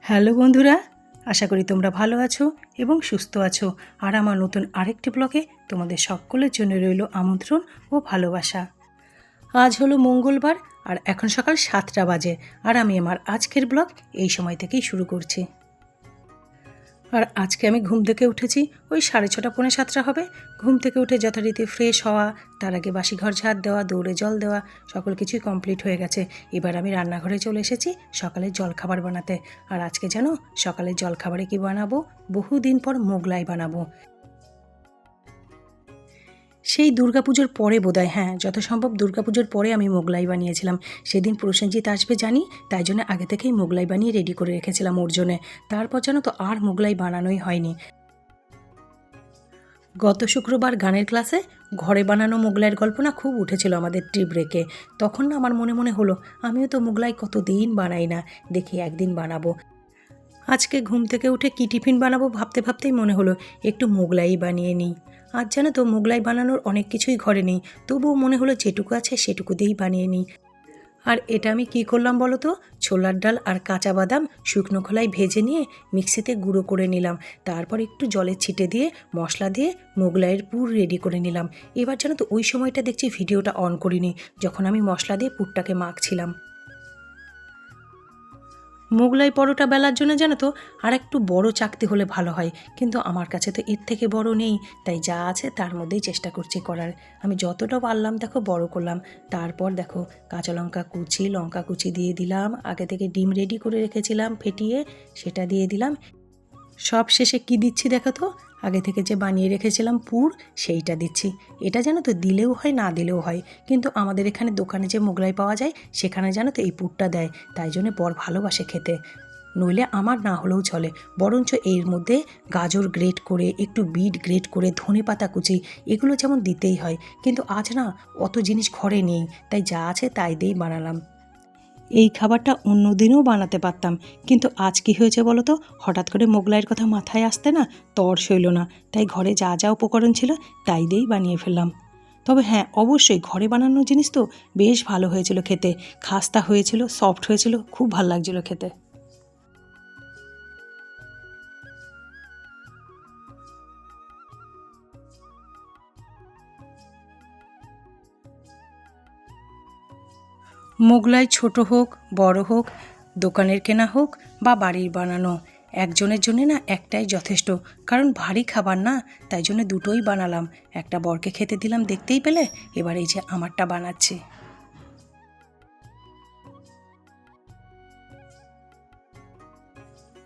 Hello বন্ধুরা, আশা করি তোমরা ভালো আছো এবং সুস্থ আছো। আর আমার নতুন আরেকটি ব্লগে তোমাদের সকলের জন্য রইল আমন্ত্রণ ও ভালোবাসা। আজ হলো মঙ্গলবার আর এখন সকাল 7টা বাজে। আর আমি আমার আজকের ব্লগ এই সময় থেকেই শুরু করছি। আর আজকে আমি ঘুম থেকে উঠেছি ওই 6:30 পৌনে 7টা হবে। ঘুম থেকে উঠে যথারীতি ফ্রেশ হওয়া, তার আগে বাসি ঘর ঝাড় দেওয়া, দৌড়ে জল দেওয়া, সকল কিছুই কমপ্লিট হয়ে গেছে। এবার আমি রান্নাঘরে চলে এসেছি সকালের জলখাবার বানাতে। আর আজকে জানো সকালের জলখাবারে কি বানাবো? বহুদিন পর মোগলাই বানাবো। সেই দুর্গাপুজোর পরে বোধহয়, হ্যাঁ, যত সম্ভব দুর্গাপুজোর পরে আমি মোগলাই বানিয়েছিলাম। সেদিন প্রসেনজিৎ আসবে জানি, তাই জন্য আগে থেকেই মোগলাই বানিয়ে রেডি করে রেখেছিলাম ওর জন্যে। তারপর জানো তো আর মোগলাই বানানোই হয়নি। গত শুক্রবার গানের ক্লাসে ঘরে বানানো মোগলাইয়ের গল্প না খুব উঠেছিল আমাদের টি ব্রেকে। তখন না আমার মনে মনে হলো আমিও তো মোগলাই কতদিন বানাই না, দেখি একদিন বানাবো। আজকে ঘুম থেকে উঠে কী টিফিন বানাবো ভাবতে ভাবতেই মনে হলো একটু মোগলাই বানিয়ে নিই। আজ জানো তো মোগলাই বানানোর অনেক কিছুই ঘরে নেই, তবুও মনে হলো যেটুকু আছে সেটুকু দিয়েই বানিয়ে নিই। আর এটা আমি কি করলাম বলো তো? ছোলার ডাল আর কাঁচা বাদাম শুকনো খোলায় ভেজে নিয়ে মিক্সিতে গুঁড়ো করে নিলাম। তারপর একটু জলের ছিটে দিয়ে মশলা দিয়ে মোগলাইয়ের পুর রেডি করে নিলাম। এবার জানো তো ওই সময়টা দেখছি ভিডিওটা অন করিনি, যখন আমি মশলা দিয়ে পুরটাকে মাখছিলাম। মোগলাই পরোটা বেলার জন্য জানো তো আর একটু বড় চাকতি হলে ভালো হয়, কিন্তু আমার কাছে তো এর থেকে বড় নেই, তাই যা আছে তার মধ্যেই চেষ্টা করছি করার। আমি যতটা পারলাম দেখো বড় করলাম। তারপর দেখো কাঁচা লঙ্কা কুচি দিয়ে দিলাম, আগে থেকে ডিম রেডি করে রেখেছিলাম ফেটিয়ে, সেটা দিয়ে দিলাম। সব শেষে কি দিচ্ছি দেখো তো? আগে থেকে যে বানিয়ে রেখেছিলাম পুর, সেইটা দিচ্ছি। এটা জানো তো দিলেও হয় না দিলেও হয়, কিন্তু আমাদের এখানে দোকানে যে মোগলাই পাওয়া যায় সেখানে জানো তো এই পুরটা দেয়, তাই জন্য বর ভালোবাসে খেতে। নইলে আমার না হলেও চলে, বরঞ্চ এর মধ্যে গাজর গ্রেট করে, একটু বিট গ্রেট করে, ধনেপাতা কুচি, এগুলো যেমন দিতেই হয়। কিন্তু আজ না অত জিনিস ঘরে নেই, তাই যা আছে তাই দিয়েই বানালাম। এই খাবারটা অন্য দিনেও বানাতে পারতাম, কিন্তু আজ কী হয়েছে বলো তো? হঠাৎ করে মোগলাইয়ের কথা মাথায় আসতে না তর সইল না, তাই ঘরে যা যা উপকরণ ছিল তাই দিয়েই বানিয়ে ফেললাম। তবে হ্যাঁ, অবশ্যই ঘরে বানানো জিনিস তো বেশ ভালো হয়েছিল খেতে। খাস্তা হয়েছিল, সফট হয়েছিল, খুব ভালো লাগছিল খেতে। মোগলাই ছোট হোক বড় হোক, দোকানের কেনা হোক বা বাড়ির বানানো, একজনের জন্য না একটাই যথেষ্ট, কারণ ভারী খাবার না, তাই জন্য দুটোই বানালাম। একটা বরকে খেতে দিলাম দেখতেই পেলে, এবার এই যে আমারটা বানাচ্ছি।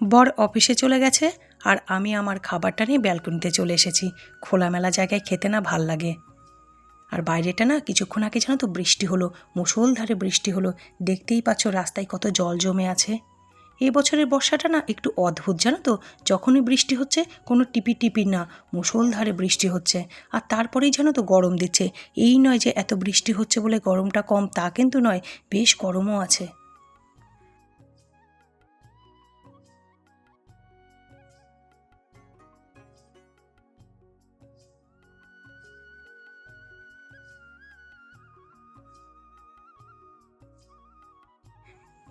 বর অফিসে চলে গেছে আর আমি আমার খাবারটা নিয়ে ব্যালকনিতে চলে এসেছি। খোলামেলা জায়গায় খেতে না ভাল লাগে। আর বাইরেটা না কিছুক্ষণ আগে জানো তো বৃষ্টি হলো, মুষলধারে বৃষ্টি হলো। দেখতেই পাচ্ছ রাস্তায় কত জল জমে আছে। এই বছরের বর্ষাটা না একটু অদ্ভুত জানো তো, যখনই বৃষ্টি হচ্ছে কোনো টিপি টিপি না, মুষলধারে বৃষ্টি হচ্ছে। আর তারপরেই জানো তো গরম দিচ্ছে। এই নয় যে এত বৃষ্টি হচ্ছে বলে গরমটা কম, তা কিন্তু নয়, বেশ গরমও আছে।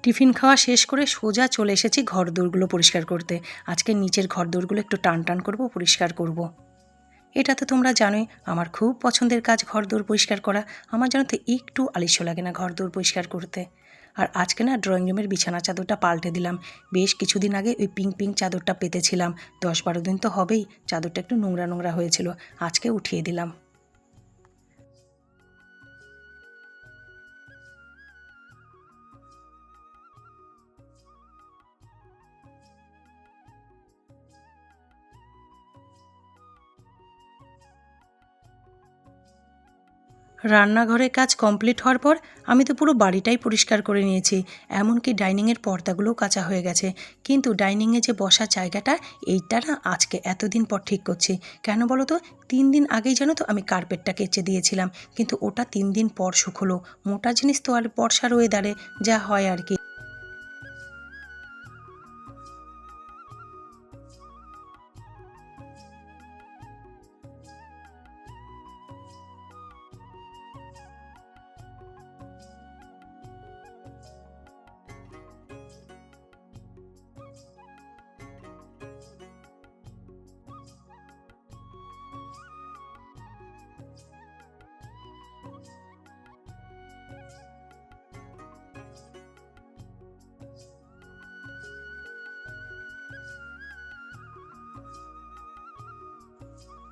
টিফিন খাওয়া শেষ করে সোজা চলে এসেছি ঘরদোরগুলো পরিষ্কার করতে। আজকে নিচের ঘরদোরগুলো একটু টান টান করবো, পরিষ্কার করব। এটা তো তোমরা জানোই আমার খুব পছন্দের কাজ ঘরদোর পরিষ্কার করা। আমার জানো তো একটু আলস্য লাগে না ঘরদোর পরিষ্কার করতে। আর আজকে না ড্রয়িং রুমের বিছানা চাদরটা পাল্টে দিলাম। বেশ কিছুদিন আগে ওই পিঙ্ক পিঙ্ক চাদরটা পেতেছিলাম, 10-12 দিন তো হবেই। চাদরটা একটু নোংরা নোংরা হয়েছিল, আজকে উঠিয়ে দিলাম। রান্নাঘরের কাজ কমপ্লিট হওয়ার পর আমি তো পুরো বাড়িটাই পরিষ্কার করে নিয়েছি, এমনকি ডাইনিংয়ের পর্দাগুলোও কাচা হয়ে গেছে। কিন্তু ডাইনিংয়ে যে বসার জায়গাটা, এইটা না আজকে এতদিন পর ঠিক করছি। কেন বলো তো? 3 দিন আগেই জানো তো আমি কার্পেটটা কেচে দিয়েছিলাম, কিন্তু ওটা 3 দিন পর শুকলো। মোটা জিনিস তো আর বর্ষার ওয়েদারে যা হয় আর কি।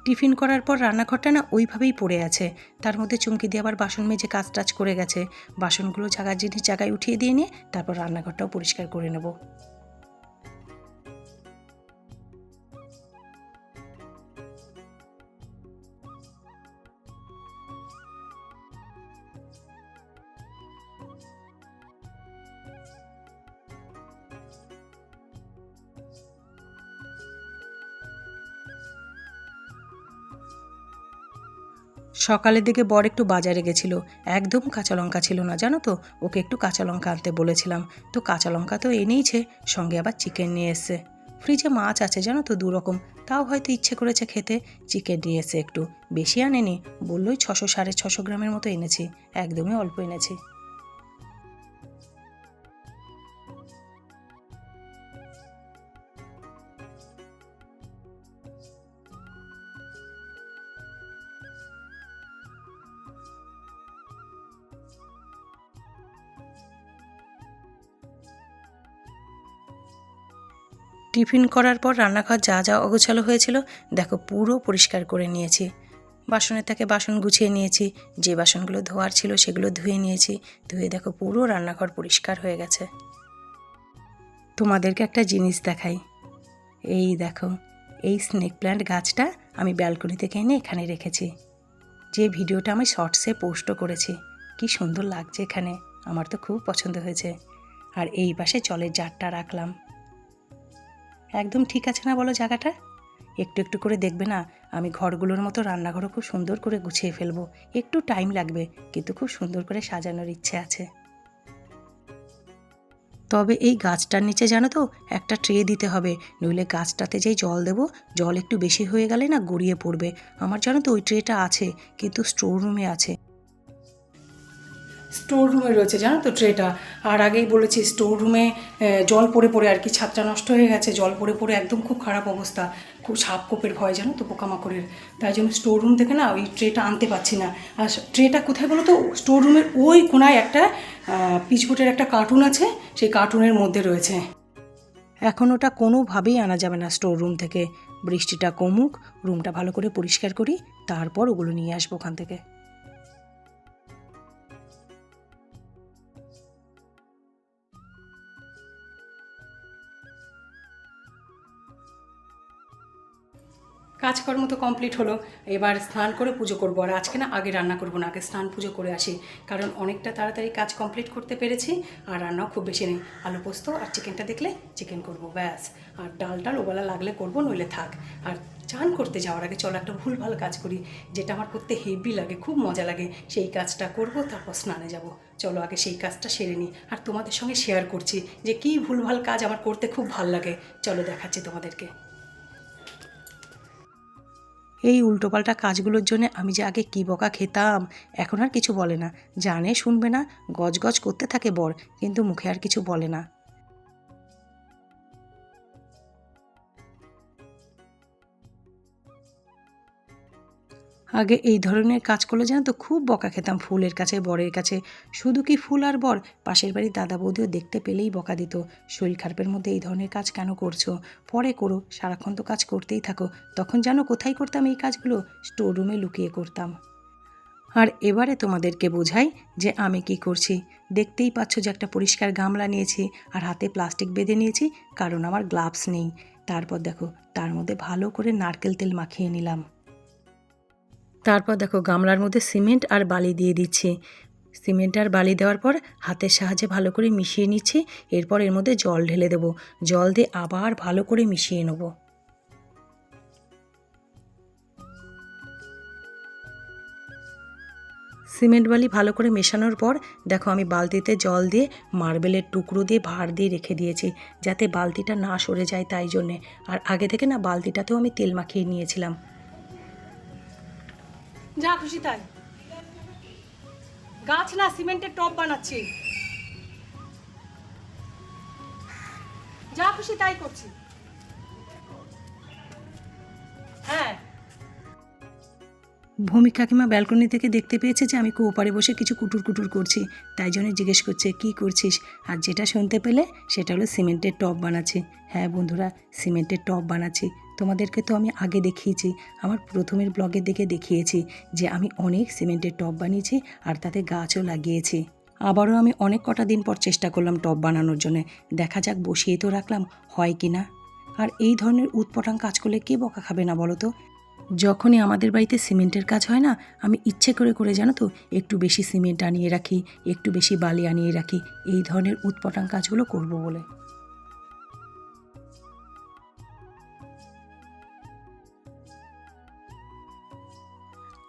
টিফিন করার পর রান্নাঘরটা না ওইভাবেই পড়ে আছে, তার মধ্যে চুমকি দিয়ে আবার বাসন মেজে কাজ টাজ করে গেছে। বাসনগুলো জায়গার জিনিস জায়গায় উঠিয়ে দিয়ে নিয়ে তারপর রান্নাঘরটাও পরিষ্কার করে নেব। সকালের দিকে বর একটু বাজারে গেছিল, একদম কাঁচা লঙ্কা ছিল না জানো তো, ওকে একটু কাঁচা লঙ্কা আনতে বলেছিলাম, তো কাঁচা লঙ্কা তো এনেইছে, সঙ্গে আবার চিকেন নিয়ে এসছে। ফ্রিজে মাছ আছে জানো তো 2 রকম, তাও হয়তো ইচ্ছে করেছে খেতে, চিকেন নিয়ে এসে একটু বেশি আনেনি, বললোই 600-650 গ্রামের মতো এনেছি, একদমই অল্প এনেছি। টিফিন করার পর রান্নাঘর যা যা অগোছালো হয়েছিল দেখো পুরো পরিষ্কার করে নিয়েছি। বাসনের থেকে বাসন গুছিয়ে নিয়েছি, যে বাসনগুলো ধোয়ার ছিল সেগুলো ধুয়ে নিয়েছি, ধুয়ে দেখো পুরো রান্নাঘর পরিষ্কার হয়ে গেছে। তোমাদেরকে একটা জিনিস দেখাই, এই দেখো, এই স্নেক প্ল্যান্ট গাছটা আমি ব্যালকনি থেকে এনে এখানে রেখেছি, যে ভিডিওটা আমি শর্টসে পোস্টও করেছি। কি সুন্দর লাগছে এখানে, আমার তো খুব পছন্দ হয়েছে। আর এই পাশে জলের জারটা রাখলাম। একদম ঠিক আছে না বলো জায়গাটা? একটু একটু করে দেখবে না, আমি ঘরগুলোর মতো রান্নাঘরও খুব সুন্দর করে গুছিয়ে ফেলবো। একটু টাইম লাগবে, কিন্তু খুব সুন্দর করে সাজানোর ইচ্ছে আছে। তবে এই গাছটার নিচে জানো তো একটা ট্রে দিতে হবে, নইলে গাছটাতে যেই জল দেবো, জল একটু বেশি হয়ে গেলে না গড়িয়ে পড়বে। আমার জানো তো ওই ট্রেটা আছে, কিন্তু স্টোর রুমে আছে। স্টোর রুমে রয়েছে জানো তো ট্রেটা। আর আগেই বলেছি স্টোর রুমে জল পড়ে পড়ে আর কি ছাদটা নষ্ট হয়ে গেছে, জল পড়ে পড়ে একদম খুব খারাপ অবস্থা, খুব সাপ কোপের ভয় জানো তো, পোকামাকড়ের। তাই জন্য স্টোর রুম থেকে না ওই ট্রেটা আনতে পারছি না। আর ট্রেটা কোথায় বলো তো, স্টোর রুমের ওই কোনায় একটা পিচবোর্ডের একটা কার্টুন আছে, সেই কার্টুনের মধ্যে রয়েছে। এখন ওটা কোনোভাবেই আনা যাবে না স্টোর রুম থেকে। বৃষ্টিটা কমুক, রুমটা ভালো করে পরিষ্কার করি, তারপর ওগুলো নিয়ে আসবো ওখান থেকে। কাজকর্ম তো কমপ্লিট হলো, এবার স্নান করে পুজো করবো। আর আজকে না আগে রান্না করবো না, আগে স্নান পুজো করে আসি, কারণ অনেকটা তাড়াতাড়ি কাজ কমপ্লিট করতে পেরেছি। আর রান্নাও খুব বেশি নেই, আলু পোস্ত আর চিকেনটা দেখলে চিকেন করবো ব্যাস। আর ডাল ওবেলা লাগলে করবো, নইলে থাক। আর চান করতে যাওয়ার আগে চলো একটা ভুলভাল কাজ করি, যেটা আমার করতে হেভি লাগে, খুব মজা লাগে, সেই কাজটা করব, তারপর স্নানে যাব। চলো আগে সেই কাজটা সেরে নিই, আর তোমাদের সঙ্গে শেয়ার করছি যে কী ভুলভাল কাজ আমার করতে খুব ভাল লাগে। চলো দেখাচ্ছি তোমাদেরকে। এই উল্টোপাল্টা কাজগুলোর জন্য আমি যে আগে কী বকা খেতাম, এখন আর কিছু বলে না, জানে শুনবে না, গজ করতে থাকে বর, কিন্তু মুখে আর কিছু বলে না। আগে এই ধরনের কাজ করলে জানো তো খুব বকা খেতাম ফুলের কাছে, বরের কাছে। শুধু কি ফুল আর বর, পাশের বাড়ির দাদা বৌদিও দেখতে পেলেই বকা দিত, শরীর খারাপের মধ্যে এই ধরনের কাজ কেন করছো, পরে করো, সারাক্ষণ তো কাজ করতেই থাকো। তখন জানো কোথায় করতাম এই কাজগুলো? স্টোর রুমে লুকিয়ে করতাম। আর এবারে তোমাদেরকে বোঝাই যে আমি কি করছি। দেখতেই পাচ্ছ যে একটা পরিষ্কার গামলা নিয়েছি, আর হাতে প্লাস্টিক বেঁধে নিয়েছি, কারণ আমার গ্লাভস নেই। তারপর দেখো তার মধ্যে ভালো করে নারকেল তেল মাখিয়ে নিলাম। তারপর দেখো গামলার মধ্যে সিমেন্ট আর বালি দিয়ে দিচ্ছি। সিমেন্ট আর বালি দেওয়ার পর হাতের সাহায্যে ভালো করে মিশিয়ে নিচ্ছি। এরপর এর মধ্যে জল ঢেলে দেবো, জল দিয়ে আবার ভালো করে মিশিয়ে নেবো। সিমেন্ট বালি ভালো করে মেশানোর পর দেখো আমি বালতিতে জল দিয়ে মার্বেলের টুকরো দিয়ে ভাঁড় দিয়ে রেখে দিয়েছি, যাতে বালতিটা না সরে যায় তাই জন্যে। আর আগে থেকে না বালতিটাতেও আমি তেল মাখিয়ে নিয়েছিলাম। যা খুশি তাই, গাছ না সিমেন্টের টব বানাচ্ছি, যা খুশি তাই করছি। হ্যাঁ, ভূমি কাকিমা ব্যালকনি থেকে দেখতে পেয়েছে যে আমি ওপারে বসে কিছু কুটুর কুটুর করছি, তাই জন্য জিজ্ঞেস করছে কী করছিস। আর যেটা শুনতে পেলে সেটা হলো সিমেন্টের টব বানাচ্ছি। হ্যাঁ বন্ধুরা, সিমেন্টের টব বানাচ্ছি। তোমাদেরকে তো আমি আগে দেখিয়েছি, আমার প্রথমের ব্লগের দিকে দেখিয়েছি যে আমি অনেক সিমেন্টের টব বানিয়েছি আর তাতে গাছও লাগিয়েছি। আবারও আমি অনেক কটা দিন পর চেষ্টা করলাম টব বানানোর জন্য, দেখা যাক বসিয়ে তো রাখলাম, হয় কি না। আর এই ধরনের উৎপটাং কাজ করলে কে বকা খাবে না বলো তো। যখনই আমাদের বাড়িতে সিমেন্টের কাজ হয় না, আমি ইচ্ছে করে করে জানো তো একটু বেশি সিমেন্ট আনিয়ে রাখি, একটু বেশি বালি আনিয়ে রাখি, এই ধরনের উৎপটাং কাজগুলো করব বলে।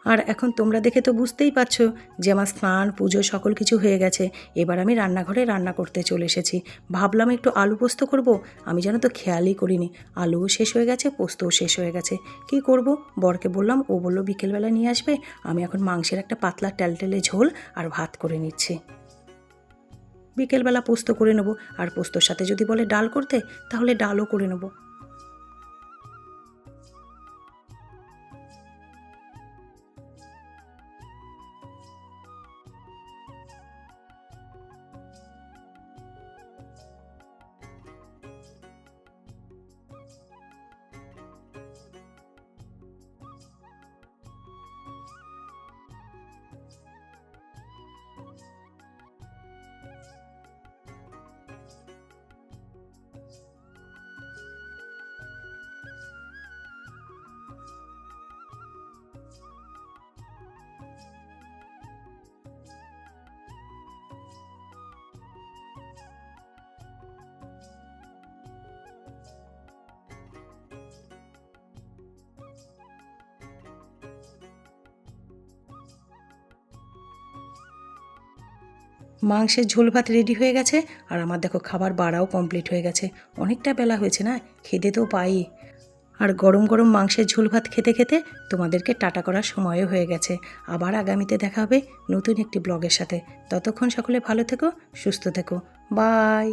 আর এখন তোমরা দেখে তো বুঝতেই পারছো যে আমার স্নান পুজো সকল কিছু হয়ে গেছে। এবার আমি রান্নাঘরে রান্না করতে চলে এসেছি। ভাবলাম একটু আলু পোস্ত করব, আমি জানো তো খেয়ালই করিনি আলুও শেষ হয়ে গেছে, পোস্তও শেষ হয়ে গেছে। কি করব, বরকে বললাম, ও বললো বিকেলবেলা নিয়ে আসবে। আমি এখন মাংসের একটা পাতলা টেলটেলে ঝোল আর ভাত করে নিচ্ছি। বিকেলবেলা পোস্ত করে নেবো, আর পোস্তর সাথে যদি বলে ডাল করতে তাহলে ডালও করে নেবো। মাংসের ঝোল ভাত রেডি হয়ে গেছে, আর আমার দেখো খাবার বাড়াও কমপ্লিট হয়ে গেছে। অনেকটা বেলা হয়েছে না, খেতে তো পাই। আর গরম গরম মাংসের ঝোল ভাত খেতে খেতে তোমাদেরকে টাটা করার সময়ও হয়ে গেছে। আবার আগামীতে দেখা হবে নতুন একটি ব্লগের সাথে। ততক্ষণ সকলে ভালো থেকো, সুস্থ থেকো, বাই।